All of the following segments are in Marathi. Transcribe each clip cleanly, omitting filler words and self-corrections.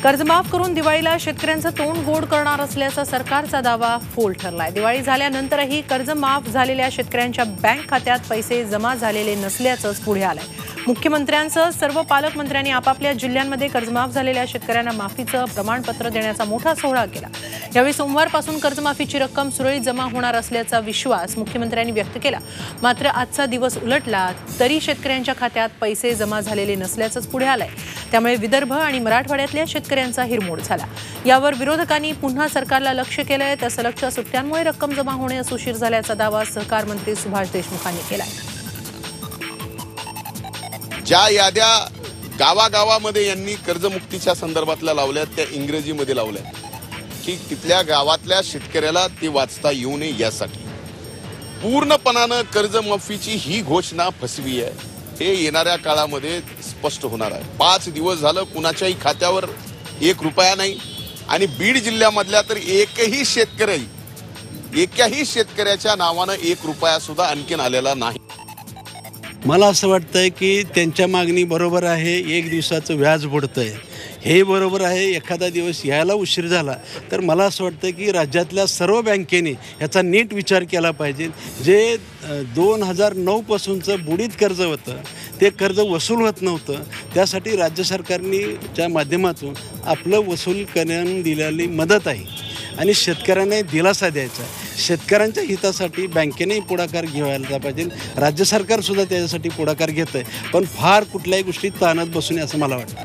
कर्जमाफ करून दिवाळीला शेतकऱ्यांचं तोंड गोड करणार असल्याचा सरकारचा दावा फोल ठरलाय। दिवाळी झाल्यानंतरही कर्ज माफ झालेल्या शेतकऱ्यांच्या बँक खात्यात पैसे जमा झालेले नसल्याचंच पुढे आलंय। मुख्यमंत्र्यांसह सर्व पालकमंत्र्यांनी आपापल्या जिल्ह्यांमध्ये कर्जमाफ झालेल्या शेतकऱ्यांना माफीचं प्रमाणपत्र देण्याचा मोठा सोहळा केला। यावेळी सोमवारपासून कर्जमाफीची रक्कम सुरळीत जमा होणार असल्याचा विश्वास मुख्यमंत्र्यांनी व्यक्त केला। मात्र आजचा दिवस उलटला तरी शेतकऱ्यांच्या खात्यात पैसे जमा झालेले नसल्याचंच पुढे आलंय। त्यामुळे विदर्भ आणि मराठवाड्यातल्या शेतकऱ्यांचा हिरमोड झाला। यावर विरोधकांनी पुन्हा सरकारला लक्ष्य केलंय तर सलगच्या सुट्ट्यांमुळे रक्कम जमा होण्यास उशीर झाल्याचा दावा सहकार मंत्री सुभाष देशमुखांनी केलाय। ज्या याद्या गावागावामध्ये यांनी कर्जमुक्तीच्या संदर्भातल्या लावल्या त्या इंग्रजीमध्ये लावल्या की तिथल्या गावातल्या शेतकऱ्याला ते वाचता येऊ नये यासाठी पूर्णपणानं कर्जमाफीची ही घोषणा फसवी आहे। हे येणाऱ्या काळामध्ये स्पष्ट होणार आहे। 5 दिवस झालं कुणाच्याही खात्यावर 1 रुपया नाही आणि बीड जिल्ह्यामधल्या तर एकाही शेतकऱ्याच्या नावानं 1 रुपया सुद्धा आणखीन आलेला नाही। मला असं वाटतंय की त्यांच्या मागणी बरोबर आहे, 1 दिवसाचं व्याज बुडतंय हे बरोबर आहे। एखादा दिवस यायला उशीर झाला तर मला असं वाटतं की राज्यातल्या सर्व बँकेने याचा नीट विचार केला पाहिजे। जे 2009 पासूनचं बुडीत कर्ज होतं ते कर्ज वसूल होत नव्हतं, त्यासाठी राज्य सरकारच्या माध्यमातून आपलं वसूल करण्याने दिलेली मदत आहे आणि शेतकऱ्यांना दिलासा द्यायचा। शेतकऱ्यांच्या हितासाठी बँकेनेही पुढाकार घ्यायला पाहिजे, राज्य सरकारसुद्धा त्याच्यासाठी पुढाकार घेतं आहे, पण फार कुठल्याही गोष्टी ताणत बसू नये असं मला वाटतं।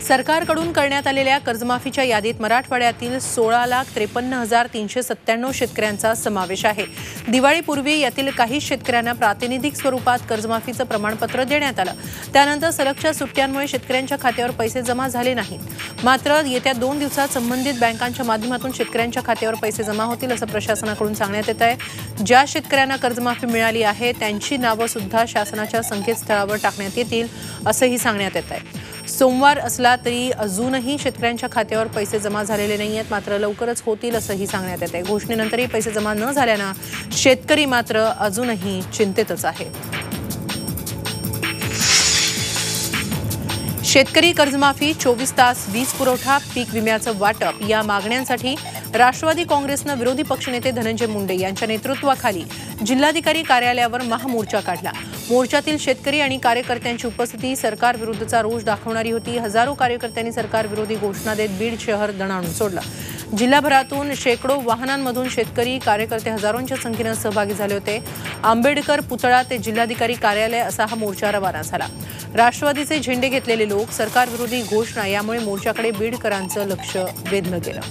सरकारकडून करण्यात आलेल्या कर्जमाफीच्या यादीत मराठवाड्यातील 16,53,397 शेतकऱ्यांचा समावेश आहे। दिवाळीपूर्वी यातील काही शेतकऱ्यांना प्रातिनिधिक स्वरूपात कर्जमाफीचं प्रमाणपत्र देण्यात आलं। त्यानंतर सलगच्या सुट्ट्यांमुळे शेतकऱ्यांच्या खात्यावर पैसे जमा झाले नाहीत। मात्र येत्या 2 दिवसात संबंधित बँकांच्या माध्यमातून शेतकऱ्यांच्या खात्यावर पैसे जमा होतील असं प्रशासनाकडून सांगण्यात येत आहे। ज्या शेतकऱ्यांना कर्जमाफी मिळाली आहे त्यांची नावं सुद्धा शासनाच्या संकेतस्थळावर टाकण्यात येतील असंही सांगण्यात येत आहे। सोमवार असला तरी अजूनही शेतकऱ्यांच्या खात्यावर पैसे जमा झालेले नाही आहेत, मात्र लवकरच होतील असंही सांगण्यात येत आहे। घोषणेनंतरही पैसे जमा न झाल्यानं शेतकरी मात्र अजूनही चिंतेतच आहे। शेतकरी कर्जमाफी, 24 तास वीज पुरवठा, पीक विम्याचं वाटप या मागण्यांसाठी राष्ट्रवादी काँग्रेसनं विरोधी पक्षनेते धनंजय मुंडे यांच्या नेतृत्वाखाली जिल्हाधिकारी कार्यालयावर महामोर्चा काढला। मोर्चातील शेतकरी आणि कार्यकर्त्यांची उपस्थिती सरकार विरुद्धचा रोष दाखवणारी होती। हजारो कार्यकर्त्यांनी सरकार विरोधी घोषणा देत बीड शहर दणाणून सोडलं। जिल्हाभरातून शेकडो वाहनांमधून शेतकरी कार्यकर्ते हजारोंच्या संख्येनं सहभागी झाले होते। आंबेडकर पुतळा ते जिल्हाधिकारी कार्यालय असा हा मोर्चा रवाना झाला। राष्ट्रवादीचे झेंडे घेतलेले लोक, सरकार विरोधी घोषणा यामुळे मोर्चाकडे बीडकरांचं लक्ष वेधलं गेलं।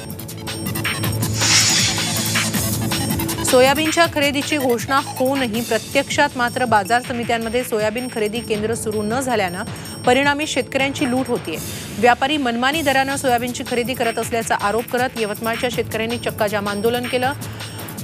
सोयाबीनच्या खरेदीची घोषणा होऊनही प्रत्यक्षात मात्र बाजार समित्यांमध्ये सोयाबीन खरेदी केंद्र सुरू न झाल्यानं परिणामी शेतकऱ्यांची लूट होतीये। व्यापारी मनमानी दरानं सोयाबीनची खरेदी करत असल्याचा आरोप करत यवतमाळच्या शेतकऱ्यांनी चक्काजाम आंदोलन केलं।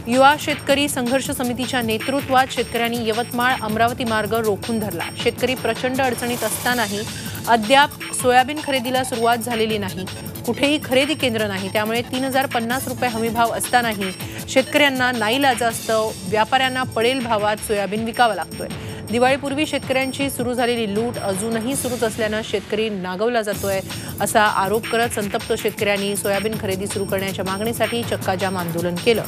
युवा शेतकरी संघर्ष समितीच्या नेतृत्वात शेतकऱ्यांनी यवतमाळ अमरावती मार्ग रोखून धरला। शेतकरी प्रचंड अडचणीत असतानाही अद्याप सोयाबीन खरेदीला सुरुवात झालेली नाही। कुठेही खरेदी केंद्र नाही, त्यामुळे 3,050 रुपये हमीभाव असतानाही शेतकऱ्यांना नाईलाजास्तव व्यापाऱ्यांना पडेल भावात सोयाबीन विकावं लागतोय। दिवाळीपूर्वी शेतकऱ्यांची सुरू झालेली लूट अजूनही सुरूच असल्यानं शेतकरी नागवला जातोय असा आरोप करत संतप्त शेतकऱ्यांनी सोयाबीन खरेदी सुरू करण्याच्या मागणीसाठी चक्काजाम आंदोलन केलं।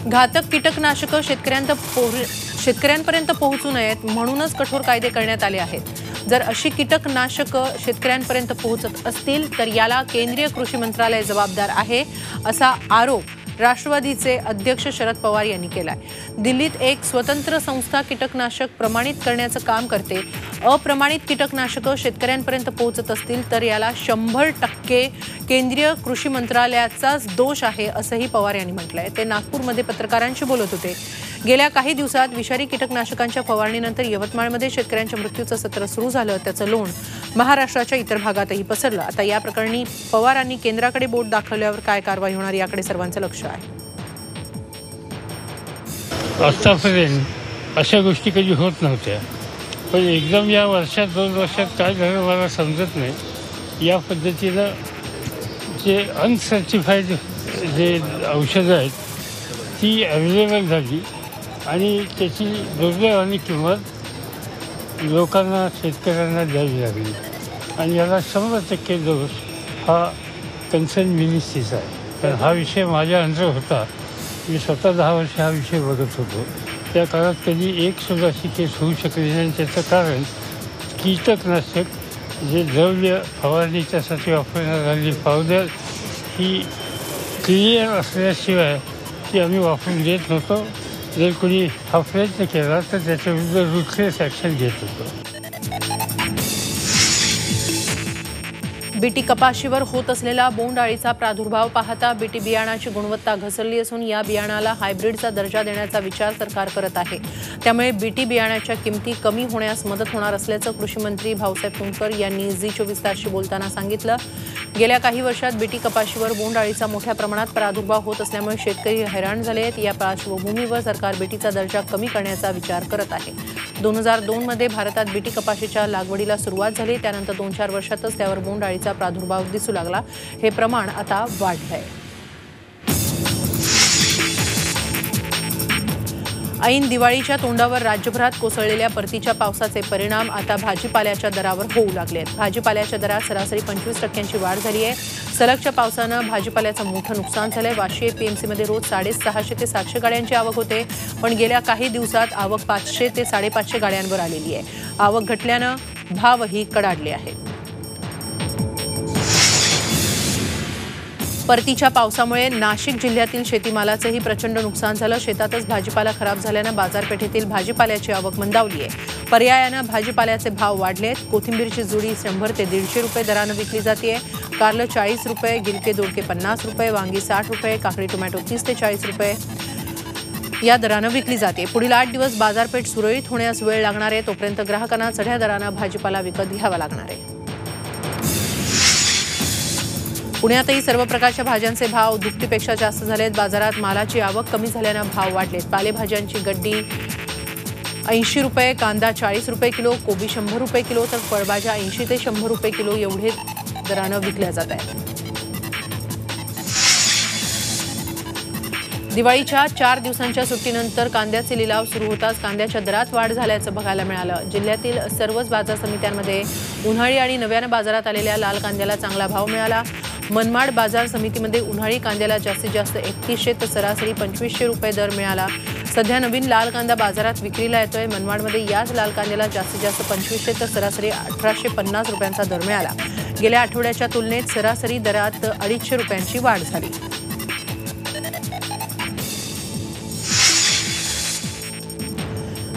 घातक कीटकनाशकं शेतकऱ्यांपर्यंत पोहोचू नयेत म्हणूनच कठोर कायदे करण्यात आले आहेत। जर अशी कीटकनाशकं शेतकऱ्यांपर्यंत पोहोचत असतील तर याला केंद्रीय कृषी मंत्रालय जबाबदार आहे असा आरोप राष्ट्रवादीचे अध्यक्ष शरद पवार यांनी केलाय। दिल्लीत एक स्वतंत्र संस्था कीटकनाशक प्रमाणित करण्याचं काम करते। अप्रमाणित कीटकनाशकं शेतकऱ्यांपर्यंत पोहोचत असतील तर याला 100% केंद्रीय कृषी मंत्रालयाचाच दोष आहे असंही पवार यांनी म्हटलंय। ते नागपूरमध्ये पत्रकारांशी बोलत होते। गेल्या काही दिवसात विषारी कीटकनाशकांच्या फवारणीनंतर यवतमाळमध्ये शेतकऱ्यांच्या मृत्यूचं सत्र सुरू झालं। त्याचं लोण महाराष्ट्राच्या इतर भागातही पसरलं। आता या प्रकरणी पवारांनी केंद्राकडे बोट दाखवल्यावर काय कारवाई होणार याकडे सर्वांचं लक्ष आहे। आतापर्यंत अशा गोष्टी कधी होत नव्हत्या, पण एकदम या वर्षात 2 वर्षात काय झालं मला समजत नाही। या पद्धतीनं जे अनसर्टिफाईड जे औषधं आहेत ती अवेलेबल झाली आणि त्याची दुर्दैवाने किंमत लोकांना शेतकऱ्यांना द्यावी लागली आणि याला 100% दोष हा कन्सर्न मिनिस्ट्रीचा आहे. कारण हा विषय माझ्या अंडर होता. मी स्वतः 10 वर्ष हा विषय बघत होतो. त्या काळात कधी एकसुद्धा अशी केस होऊ शकली नाही. त्याचं कारण कीटकनाशक जे द्रव्य फवारणीच्यासाठी वापरण्यात आलेली पावडर ही क्लिअर असल्याशिवाय ती आम्ही वापरून देत नव्हतो. जर कोणी हा प्रयत्न केला तर त्याच्याविरुद्ध रुथलेस ॲक्शन घेत होतो. बीटी कपाशीवर होत असलेला बोंडअळीचा प्रादुर्भाव पाहता बीटी बियाणाची गुणवत्ता घसरली असून या बियाणाला हायब्रिडचा दर्जा देण्याचा विचार सरकार करत आहे. त्यामुळे बीटी बियाणाच्या किमती कमी होण्यास मदत होणार असल्याचं कृषी मंत्री भाऊसाहेब फुंडकर यांनी झी24 तासशी बोलताना सांगितलं. गेल्या काही वर्षात बीटी कपाशीवर बोंडअळीचा मोठ्या प्रमाणात प्रादुर्भाव होत असल्यामुळे शेतकरी हैराण झाले आहेत. या पार्श्वभूमीवर सरकार बीटीचा दर्जा कमी करण्याचा विचार करत आहे. 2002 मध्ये भारतात बीटी कपाशीच्या लागवडीला सुरुवात झाली. त्यानंतर 2-4 वर्षातच त्यावर बोंडअळीचा प्रादुर्भाव दिसू लागला. हे प्रमाण आता वाढलंय. ऐन दिवाळीच्या तोंडावर राज्यभरात कोसळलेल्या परतीच्या पावसाचे परिणाम आता भाजीपाल्याच्या दरावर होऊ लागले आहेत. भाजीपाल्याच्या दरात सरासरी 25% वाढ झाली आहे. सलगच्या पावसानं भाजीपाल्याचं मोठं नुकसान झालंय. वाशी PMCमध्ये रोज 650 ते 700 गाड्यांची आवक होते, पण गेल्या काही दिवसात आवक 500 ते 550 गाड्यांवर आलेली आहे. आवक घटल्यानं भावही कडाडले आहेत. परतीच्या पावसामुळे नाशिक जिल्ह्यातील शेतीमालाचंही प्रचंड नुकसान झालं. शेतातच भाजीपाला खराब झाल्यानं बाजारपेठेतील भाजीपाल्याची आवक मंदावली आहे. पर्यायानं भाजीपाल्याचे भाव वाढले आहेत. कोथिंबीरची जुडी 100 ते 150 रुपये दरानं विकली जाते. कारलं 40 रुपये, गिलके दोडके 50 रुपये, वांगी 60 रुपये, काकडी टोमॅटो 30 ते 40 रुपये या दरानं विकली जाते. पुढील 8 दिवस बाजारपेठ सुरळीत होण्यास वेळ लागणार आहे. तोपर्यंत ग्राहकांना चढ्या दरानं भाजीपाला विकत घ्यावा लागणार आहे. पुण्यातही सर्व प्रकारच्या भाज्यांचे भाव दुपटीपेक्षा जास्त झालेत. बाजारात मालाची आवक कमी झाल्यानं भाव वाढलेत. पालेभाज्यांची गड्डी 80 रुपये, कांदा 40 रुपये किलो, कोबी 100 रुपये किलो, तर फळभाज्या 80 ते 100 रुपये किलो एवढे दरानं विकल्या जात आहेत. दिवाळीच्या 4 दिवसांच्या सुट्टीनंतर कांद्याचे लिलाव सुरू होताच कांद्याच्या दरात वाढ झाल्याचं बघायला मिळालं. जिल्ह्यातील सर्वच बाजार समित्यांमध्ये उन्हाळी आणि नव्यानं बाजारात आलेल्या लाल कांद्याला चांगला भाव मिळाला. मनमाड बाजार समितीमध्ये उन्हाळी कांद्याला जास्तीत जास्त 3100 तर सरासरी 2500 रुपये दर मिळाला. सध्या नवीन लाल कांदा बाजारात विक्रीला येतोय. मनमाडमध्ये याच लाल कांद्याला जास्तीत जास्त 2500 तर सरासरी 1850 रुपयांचा दर मिळाला. गेल्या आठवड्याच्या तुलनेत सरासरी दरात 250 रुपयांची वाढ झाली.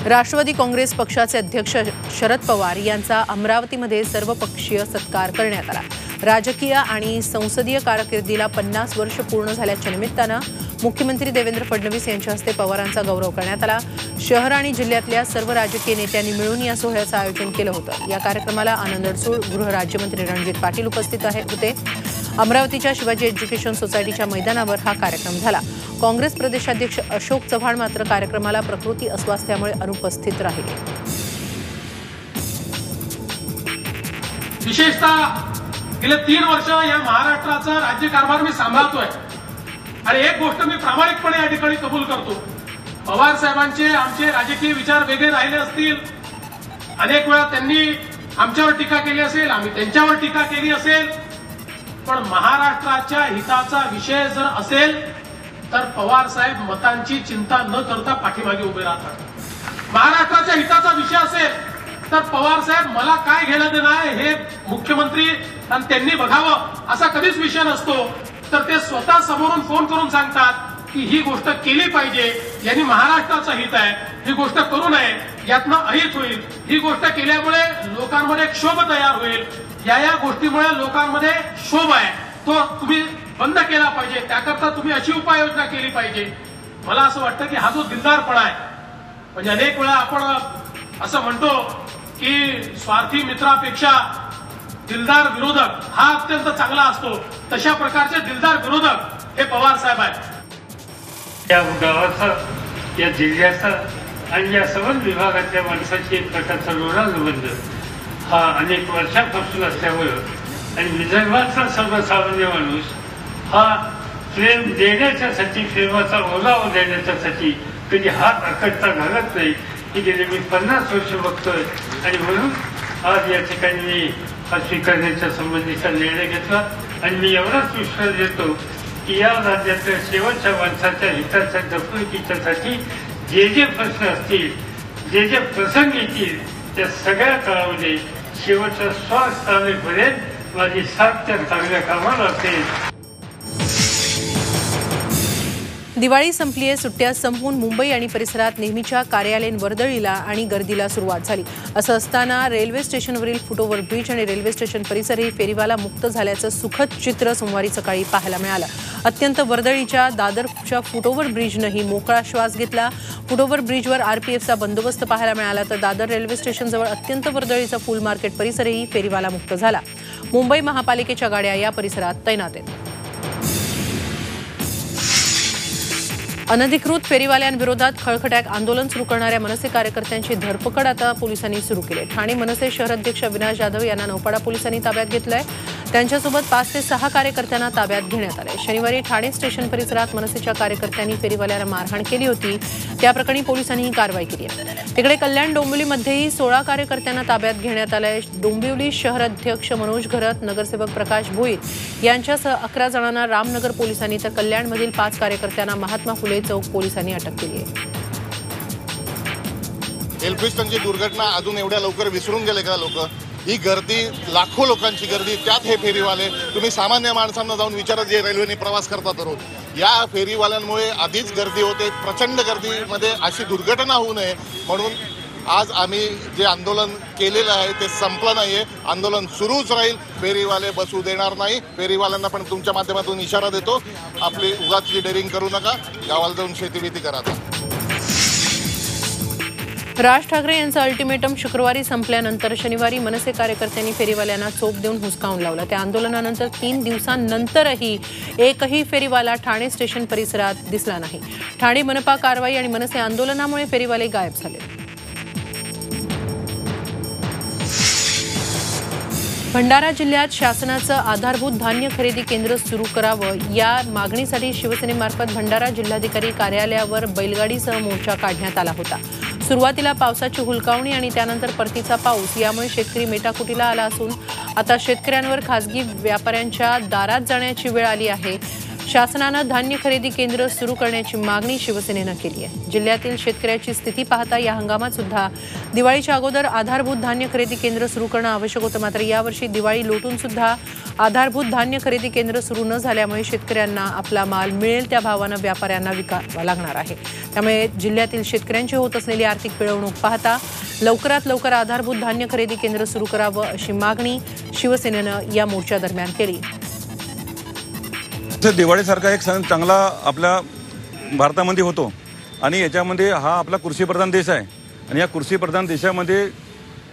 राष्ट्रवादी काँग्रेस पक्षाचे अध्यक्ष शरद पवार यांचा अमरावतीमध्ये सर्वपक्षीय सत्कार करण्यात आला. राजकीय आणि संसदीय कारकिर्दीला 50 वर्ष पूर्ण झाल्याच्या निमित्तानं मुख्यमंत्री देवेंद्र फडणवीस यांच्या हस्ते पवारांचा गौरव करण्यात आला. शहर आणि जिल्ह्यातल्या सर्व राजकीय नेत्यांनी मिळून या सोहळ्याचं आयोजन केलं होतं. या कार्यक्रमाला आनंद अडसूळ, गृहराज्यमंत्री रणजित पाटील उपस्थित होते. अमरावतीच्या शिवाजी एज्युकेशन सोसायटीच्या मैदानावर हा कार्यक्रम झाला. काँग्रेस प्रदेशाध्यक्ष अशोक चव्हाण मात्र कार्यक्रमाला प्रकृती अस्वास्थ्यामुळे अनुपस्थित राहिले. विशेषतः गेले 3 वर्ष या महाराष्ट्राचा राज्यकारभार मी सांभाळतोय आणि एक गोष्ट मी प्रामाणिकपणे या ठिकाणी कबूल करतो. पवार साहेबांचे आमचे राजकीय विचार वेगळे राहिले असतील. अनेक वेळा त्यांनी आमच्यावर टीका केली असेल, आम्ही त्यांच्यावर टीका केली असेल, पण महाराष्ट्राच्या हिताचा विषय जर असेल तर पवार साहेब मतांची चिंता न करता पाठीमागे उभे राहतात. महाराष्ट्राच्या हिताचा विषय असेल तर पवार साहेब मला काय घेणं देणं आहे हे मुख्यमंत्री आणि त्यांनी बघावं असा कधीच विषय नसतो. तर ते स्वतः समोरून फोन करून सांगतात की ही गोष्ट केली पाहिजे, यांनी महाराष्ट्राचं हित आहे, ही गोष्ट करू नये, यातनं अहित होईल, ही गोष्ट केल्यामुळे लोकांमध्ये क्षोभ तयार होईल, या गोष्टीमुळे लोकांमध्ये क्षोभ आहे तो तुम्ही बंद केला पाहिजे, त्याकरता तुम्ही अशी उपाययोजना केली पाहिजे. मला असं वाटतं की हा जो दिलदारपणा आहे, म्हणजे अनेक वेळा आपण असं म्हणतो की स्वार्थी मित्रापेक्षा दिलदार विरोधक हा अत्यंत चांगला असतो, तशा प्रकारचे दिलदार विरोधक हे पवार साहेब आहेत. या गावाचा, या जिल्ह्याचा आणि या सर्व विभागातल्या माणसाची एक प्रकारचा लोढानुबंध हा अनेक वर्षापासून असल्यामुळं आणि विदर्भाचा सर्वसामान्य माणूस हा प्रेम देण्याच्यासाठी, प्रेमाचा ओलावा देण्याच्यासाठी कधी हात अकडता घालत नाही. की गेले मी 50 वर्ष बघतोय आणि म्हणून आज या ठिकाणी मी हा स्वीकारण्याच्या संबंधीचा निर्णय घेतला आणि मी एवढाच विश्वास देतो की या राज्यातल्या शेवटच्या माणसाच्या हिताच्या जपणुकीच्यासाठी जे जे प्रश्न असतील, जे जे प्रसंग येतील, त्या सगळ्या काळामध्ये शेवटचा श्वास चालवेपर्यंत माझी साथ त्या चांगल्या कामाला असेल. दिवाळी संपली आहे. सुट्ट्या संपवून मुंबई आणि परिसरात नेहमीच्या कार्यालयीन वर्दळीला आणि गर्दीला सुरुवात झाली. असं असताना रेल्वे स्टेशनवरील फुटओव्हर ब्रिज आणि रेल्वे स्टेशन परिसरही फेरीवाला मुक्त झाल्याचं सुखद चित्र सोमवारी सकाळी पाहायला मिळालं. अत्यंत वर्दळीच्या दादरच्या फुटओव्हर ब्रिजनंही मोकळा श्वास घेतला. फुटओव्हर ब्रिजवर आरपीएफचा बंदोबस्त पाहायला मिळाला तर दादर रेल्वे स्टेशनजवळ अत्यंत वर्दळीचा फुल मार्केट परिसरही फेरीवाला मुक्त झाला. मुंबई महापालिकेच्या गाड्या या परिसरात तैनात आहेत. अनधिकृत फेरीवाल्यांविरोधात खळखळाट आंदोलन सुरू करणाऱ्या मनसे कार्यकर्त्यांची धरपकड आता पोलिसांनी सुरू केली आहे. ठाणे मनसे शहर अध्यक्ष अविनाश जाधव यांना नौपाडा पोलिसांनी ताब्यात घेतलंय. त्यांच्यासोबत 5 ते 6 कार्यकर्त्यांना ताब्यात घेण्यात आले. शनिवारी ठाणे स्टेशन परिसरात मनसेच्या कार्यकर्त्यांनी फेरीवाल्यांना मारहाण केली होती. त्याप्रकरणी पोलिसांनी ही कारवाई केली आहे. तिकडे कल्याण डोंबिवलीमध्येही 16 कार्यकर्त्यांना ताब्यात घेण्यात आलंय. डोंबिवली शहर अध्यक्ष मनोज घरत, नगरसेवक प्रकाश भोईर यांच्यासह 11 जणांना रामनगर पोलिसांनी तर कल्याणमधील 5 कार्यकर्त्यांना महात्मा फुले चौक पोलिसांनी अटक केली आहे. एल्फिस्टनची दुर्घटना अजून एवढ्या लवकर विसरून गेले का लोक? ही गर्दी, लाखो लोकांची गर्दी, त्यात हे फेरीवाले. तुम्ही सामान्य माणसांना जाऊन विचारा जे रेल्वेने प्रवास करतात रोज. या फेरीवाल्यांमुळे आधीच गर्दी होते. प्रचंड गर्दीमध्ये अशी दुर्घटना होऊ नये म्हणून आज आम्ही जे आंदोलन केलेलं आहे ते संपलं नाहीये. आंदोलन सुरूच राहील. फेरीवाले बसू देणार नाही. फेरीवाल्यांना पण तुमच्या माध्यमातून इशारा देतो, आपली उगाचची डेअरिंग करू नका. गावाला जाऊन शेतीभीती करा. राज ठाकरे यांचं अल्टिमेटम शुक्रवारी संपल्यानंतर शनिवारी मनसे कार्यकर्त्यांनी फेरीवाल्यांना चोप देऊन हुसकावून लावला. त्या आंदोलनानंतर 3 दिवसांनंतरही एकही फेरीवाला ठाणे स्टेशन परिसरात दिसला नाही. ठाणे मनपा कारवाई आणि मनसे आंदोलनामुळे फेरीवाले गायब झाले. भंडारा जिल्ह्यात शासनाचं आधारभूत धान्य खरेदी केंद्र सुरू करावं या मागणीसाठी शिवसेनेमार्फत भंडारा जिल्हाधिकारी कार्यालयावर बैलगाडीसह मोर्चा काढण्यात आला होता. सुरुवातीला पावसाची हुलकावणी आणि त्यानंतर परतीचा पाऊस यामुळे शेतकरी मेटाकुटीला आला असून आता शेतकऱ्यांवर खासगी व्यापाऱ्यांच्या दारात जाण्याची वेळ आली आहे. शासनानं धान्य खरेदी केंद्र सुरू करण्याची मागणी शिवसेनेनं केली आहे. जिल्ह्यातील शेतकऱ्याची स्थिती पाहता या हंगामात सुद्धा दिवाळीच्या अगोदर आधारभूत धान्य खरेदी केंद्र सुरू करणं आवश्यक होतं. मात्र यावर्षी दिवाळी लोटून सुद्धा आधारभूत धान्य खरेदी केंद्र सुरू न झाल्यामुळे शेतकऱ्यांना आपला माल मिळेल त्या भावानं व्यापाऱ्यांना विकावा लागणार आहे. त्यामुळे जिल्ह्यातील शेतकऱ्यांची होत असलेली आर्थिक पिळवणूक पाहता लवकरात लवकर आधारभूत धान्य खरेदी केंद्र सुरू करावं अशी मागणी शिवसेनेनं या मोर्चादरम्यान केली. दिवाळीसारखा एक सण चांगला आपल्या भारतामध्ये होतो आणि याच्यामध्ये हा आपला कृषीप्रधान देश आहे आणि या कृषीप्रधान देशामध्ये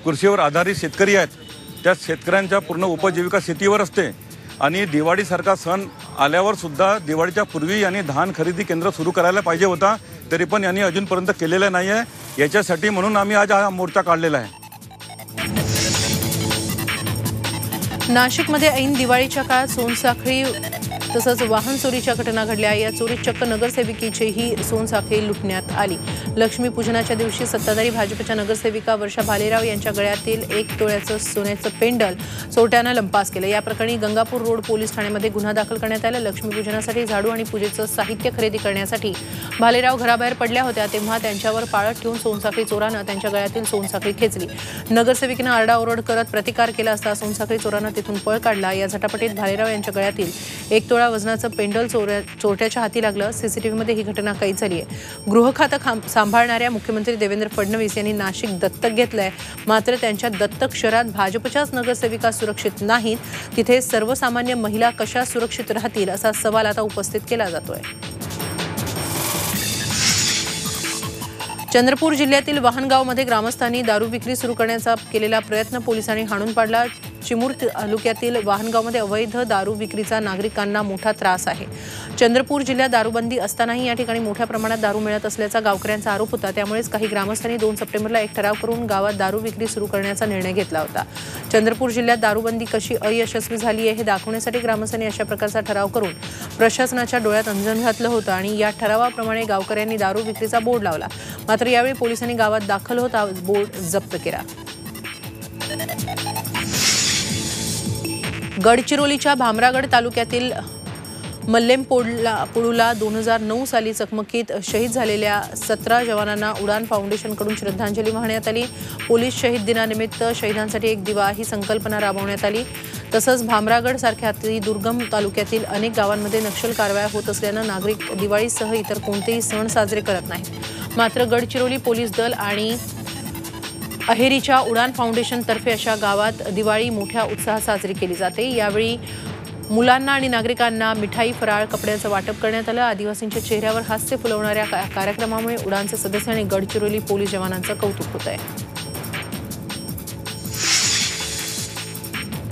कृषीवर आधारित शेतकरी आहेत. त्या शेतकऱ्यांच्या पूर्ण उपजीविका शेतीवर असते आणि दिवाळीसारखा सण आल्यावर सुद्धा दिवाळीच्या पूर्वी यांनी धान खरेदी केंद्र सुरू करायला पाहिजे होता, तरी पण यांनी अजूनपर्यंत केलेलं नाही आहे. याच्यासाठी म्हणून आम्ही आज हा मोर्चा काढलेला आहे. नाशिकमध्ये ऐन दिवाळीच्या काळात सोनसाखळी तसंच वाहन चोरीच्या घटना घडल्या. या चोरीत चक्क नगरसेविकेचीही सोनसाखळी लुटण्यात आली. लक्ष्मीपूजनाच्या दिवशी सत्ताधारी भाजपच्या नगरसेविका वर्षा भालेराव यांच्या गळ्यातील 1 तोळ्याचं सोन्याचं पेंडल चोरट्यानं लंपास केलं. या प्रकरणी गंगापूर रोड पोलीस ठाण्यामध्ये गुन्हा दाखल करण्यात आला. लक्ष्मीपूजनासाठी झाडू आणि पूजेचं साहित्य खरेदी करण्यासाठी भालेराव घराबाहेर पडल्या होत्या तेव्हा त्यांच्यावर पाळत ठेवून सोनसाखळी चोरानं त्यांच्या गळ्यातील सोनसाखळी खेचली. नगरसेविकेनं आरडाओरड करत प्रतिकार केला असता सोनसाखळी चोरानं तिथून पळ काढला. या झटापटीत भालेराव यांच्या गळ्यातील 1 तोळा वजनाचं पेंडल चोरट्याच्या हाती लागलं. सीसीटीव्हीमध्ये ही घटना कैद झाली आहे. गृह खातं सांभाळणाऱ्या मुख्यमंत्री देवेंद्र फडणवीस यांनी नाशिक दत्तक घेतलंय. मात्र त्यांच्या दत्तक शहरात भाजपच्याच नगरसेविका सुरक्षित नाहीत. तिथे सर्वसामान्य महिला कशा सुरक्षित राहतील असा सवाल आता उपस्थित केला जातोय. चंद्रपूर जिल्ह्यातील वाहनगावमध्ये ग्रामस्थांनी दारू विक्री सुरू करण्याचा केलेला प्रयत्न पोलिसांनी हाणून पाडला. चिमूर तालुक्यातील वाहनगावमध्ये अवैध दारू विक्रीचा नागरिकांना मोठा त्रास आहे. चंद्रपूर जिल्ह्यात दारूबंदी असतानाही या ठिकाणी मोठ्या प्रमाणात दारू मिळत असल्याचा गावकऱ्यांचा आरोप होता. त्यामुळेच काही ग्रामस्थांनी 2 सप्टेंबरला एक ठराव करून गावात दारू विक्री सुरू करण्याचा निर्णय घेतला होता. चंद्रपूर जिल्ह्यात दारूबंदी कशी अयशस्वी झाली आहे हे दाखवण्यासाठी ग्रामस्थांनी अशा प्रकारचा ठराव करून प्रशासनाच्या डोळ्यात अंजन घातलं होतं आणि या ठरावाप्रमाणे गावकऱ्यांनी दारू विक्रीचा बोर्ड लावला. मात्र यावेळी पोलिसांनी गावात दाखल होत बोर्ड जप्त केला. गडचिरोलीच्या भामरागड तालुक्यातील मल्लेमपोडूला 2009 साली चकमकीत शहीद झालेल्या 17 जवानांना उडान फाउंडेशनकडून श्रद्धांजली वाहण्यात आली. पोलीस शहीद दिनानिमित्त शहीदांसाठी एक दिवा ही संकल्पना राबवण्यात आली. तसंच भामरागड सारख्या दुर्गम तालुक्यातील अनेक गावांमध्ये नक्षल कारवाया होत असल्यानं नागरिक दिवाळीसह इतर कोणतेही सण साजरे करत नाहीत. मात्र गडचिरोली पोलीस दल आणि अहेरीच्या उडान फाउंडेशनतर्फे अशा गावात दिवाळी मोठ्या उत्साहात साजरी केली जाते. यावेळी मुलांना आणि नागरिकांना मिठाई, फराळ, कपड्यांचं वाटप करण्यात आलं. आदिवासींच्या चेहऱ्यावर हास्य फुलवणाऱ्या कार्यक्रमामुळे उडानचे सदस्य आणि गडचिरोली पोलीस जवानांचं कौतुक होत आहे.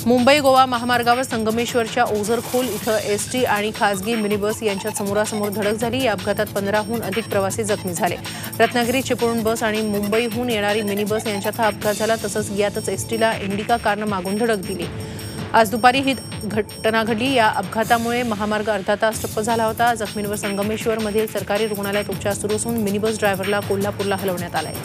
मुंबई गोवा महामार्गावर संगमेश्वरच्या ओझरखोल इथं एसटी आणि खासगी मिनी बस यांच्यात समोरासमोर धडक झाली. या अपघातात 15हून अधिक प्रवासी जखमी झाले. रत्नागिरी चिपळूण बस आणि मुंबईहून येणारी मिनी बस यांच्यात हा अपघात झाला. तसंच यातच एसटीला इंडिका कारनं मागून धडक दिली. आज दुपारी ही घटना घडली. या अपघातामुळे महामार्ग अर्धा तास ठप्प झाला होता. जखमींवर संगमेश्वरमधील सरकारी रुग्णालयात उपचार सुरू असून मिनी बस ड्रायव्हरला कोल्हापूरला हलवण्यात आलाय.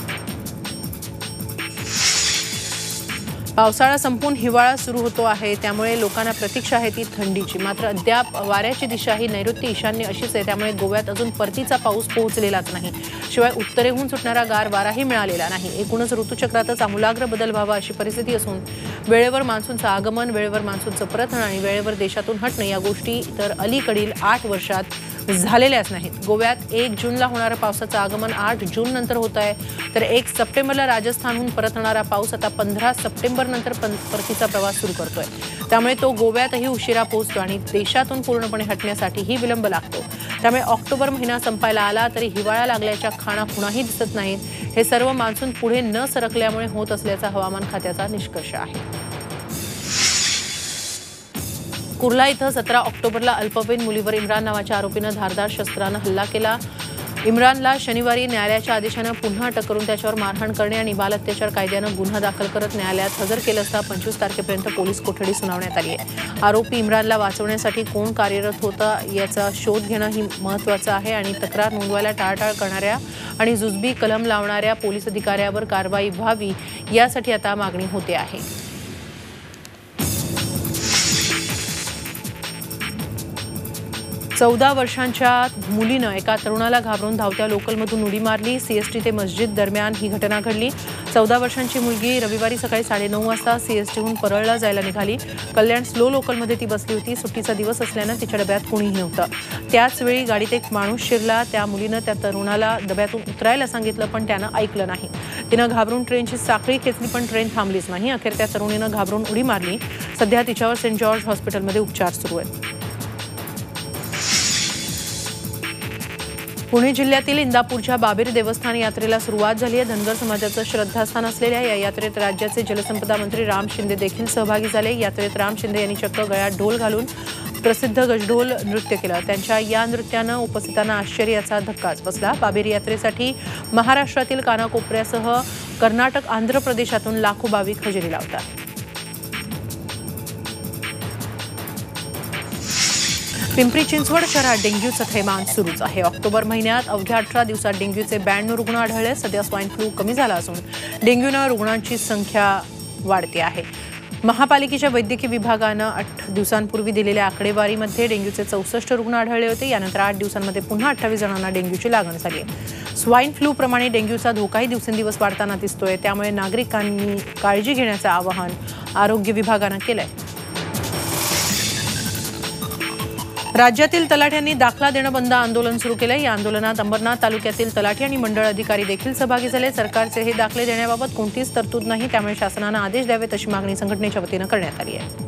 पावसाळा संपून हिवाळा सुरू होतो आहे, त्यामुळे लोकांना प्रतीक्षा आहे ती थंडीची. मात्र अद्याप वाऱ्याची दिशा ही नैऋत्य ईशान्य अशीच आहे. त्यामुळे गोव्यात अजून परतीचा पाऊस पोहोचलेलाच नाही. शिवाय उत्तरेहून सुटणारा गार वाराही मिळालेला नाही. एकूणच ऋतुचक्रातच आमूलाग्र बदल व्हावा अशी परिस्थिती असून वेळेवर मान्सूनचं आगमन, वेळेवर मान्सूनचं परतणं आणि वेळेवर देशातून हटणं या गोष्टी तर अलीकडील 8 वर्षात झालेल्याच नाहीत. गोव्यात 1 जूनला होणारं पावसाचं आगमन 8 जून नंतर होत आहे, तर 1 सप्टेंबरला राजस्थानहून परतणारा पाऊस आता 15 सप्टेंबर नंतर परतीचा प्रवास सुरू करतोय. त्यामुळे तो गोव्यातही उशिरा पोहोचतो आणि देशातून पूर्णपणे हटण्यासाठीही विलंब लागतो. त्यामुळे ऑक्टोबर महिना संपायला आला तरी हिवाळा लागल्याच्या खाणा खुणाही दिसत नाहीत. हे सर्व मान्सून पुढे न सरकल्यामुळे होत असल्याचा हवामान खात्याचा निष्कर्ष आहे. कुर्ला इथं 17 ऑक्टोबरला अल्पवयीन मुलीवर इम्रान नावाच्या आरोपीनं धारदार शस्त्रानं हल्ला केला. इम्रानला शनिवारी न्यायालयाच्या आदेशानं पुन्हा अटक करून त्याच्यावर मारहाण करणे आणि बाल अत्याचार कायद्यानं गुन्हा दाखल करत न्यायालयात हजर केलं असता 25 तारखेपर्यंत पोलीस कोठडी सुनावण्यात आली आहे. आरोपी इम्रानला वाचवण्यासाठी कोण कार्यरत होता याचा शोध घेणं ही महत्त्वाचं आहे आणि तक्रार नोंदवायला टाळाटाळ करणाऱ्या आणि जुजबी कलम लावणाऱ्या पोलीस अधिकाऱ्यावर कारवाई व्हावी यासाठी आता मागणी होते आहे. चौदा वर्षांच्या मुलीनं एका तरुणाला घाबरून धावत्या लोकलमधून उडी मारली. सीएसटी ते मस्जिद दरम्यान ही घटना घडली. 14 वर्षांची मुलगी रविवारी सकाळी 9:30 वाजता सीएसटीहून परळला जायला निघाली. कल्याण स्लो लोकलमध्ये ती बसली होती. सुट्टीचा दिवस असल्यानं तिच्या डब्यात कोणीही नव्हतं. त्याच वेळी गाडीत एक माणूस शिरला. त्या मुलीनं त्या तरुणाला डब्यातून उतरायला सांगितलं, पण त्यानं ऐकलं नाही. तिनं घाबरून ट्रेनची साखळी खेचली, पण ट्रेन थांबलीच नाही. अखेर त्या तरुणीनं घाबरून उडी मारली. सध्या तिच्यावर सेंट जॉर्ज हॉस्पिटलमध्ये उपचार सुरू आहेत. पुणे जिल्ह्यातील इंदापूरच्या बाबीर देवस्थान यात्रेला सुरुवात झाली आहे. धनगर समाजाचं श्रद्धास्थान असलेल्या या यात्रेत राज्याचे जलसंपदा मंत्री राम शिंदे देखील सहभागी झाले. यात्रेत राम शिंदे यांनी चक्क गळ्यात ढोल घालून प्रसिद्ध गजढोल नृत्य केलं. त्यांच्या या नृत्यानं उपस्थितांना आश्चर्याचा धक्काच बसला. बाबीर यात्रेसाठी महाराष्ट्रातील कानाकोपऱ्यासह कर्नाटक, आंध्र प्रदेशातून लाखो भाविक हजेरी लावतात. पिंपरी चिंचवड शहरात डेंग्यूचं थैमान सुरूच आहे. ऑक्टोबर महिन्यात अवघ्या 18 दिवसात डेंग्यूचे 92 रुग्ण आढळले. सध्या स्वाईन फ्लू कमी झाला असून डेंग्यूनं रुग्णांची संख्या वाढते आहे. महापालिकेच्या वैद्यकीय विभागानं 8 दिवसांपूर्वी दिलेल्या आकडेवारीमध्ये डेंग्यूचे 64 रुग्ण आढळले होते. यानंतर 8 दिवसांमध्ये पुन्हा 28 जणांना डेंग्यूची लागण झाली आहे. स्वाईन फ्लूप्रमाणे डेंग्यूचा धोकाही दिवसेंदिवस वाढताना दिसतोय. त्यामुळे नागरिकांनी काळजी घेण्याचं आवाहन आरोग्य विभागानं केलंय. राज्यातील तलाठ्यांनी दाखला देणं बंद आंदोलन सुरू केलं. या आंदोलनात अंबरनाथ तालुक्यातील तलाठी आणि मंडळ अधिकारी देखील सहभागी झाले. सरकारचे हे दाखले देण्याबाबत कोणतीच तरतूद नाही. त्यामुळे शासनानं आदेश द्यावेत अशी मागणी संघटनेच्या वतीनं करण्यात आली आहे.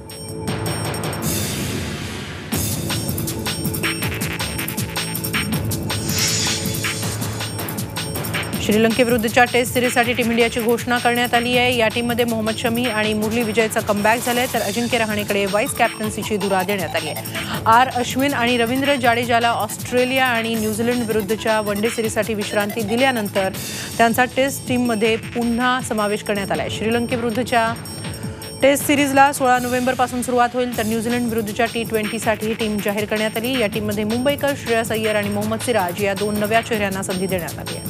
श्रीलंकेविरुद्धच्या टेस्ट सिरीजसाठी टीम इंडियाची घोषणा करण्यात आली आहे. या टीममध्ये मोहम्मद शमी आणि मुरली विजयचा कमबॅक झालाय, तर अजिंक्य रहाणेकडे व्हाईस कॅप्टन्सीची धुरा देण्यात आली आहे. आर अश्विन आणि रवींद्र जाडेजाला ऑस्ट्रेलिया आणि न्यूझीलंड विरुद्धच्या वनडे सिरीजसाठी विश्रांती दिल्यानंतर त्यांचा टेस्ट टीममध्ये पुन्हा समावेश करण्यात आला आहे. श्रीलंकेविरुद्धच्या टेस्ट सिरीजला 16 नोव्हेंबरपासून सुरुवात होईल, तर न्यूझीलंड विरुद्धच्या T20साठी ही टीम जाहीर करण्यात आली. या टीममध्ये मुंबईकर, श्रेयस अय्यर आणि मोहम्मद सिराज या 2 नव्या चेहऱ्यांना संधी देण्यात आली आहे.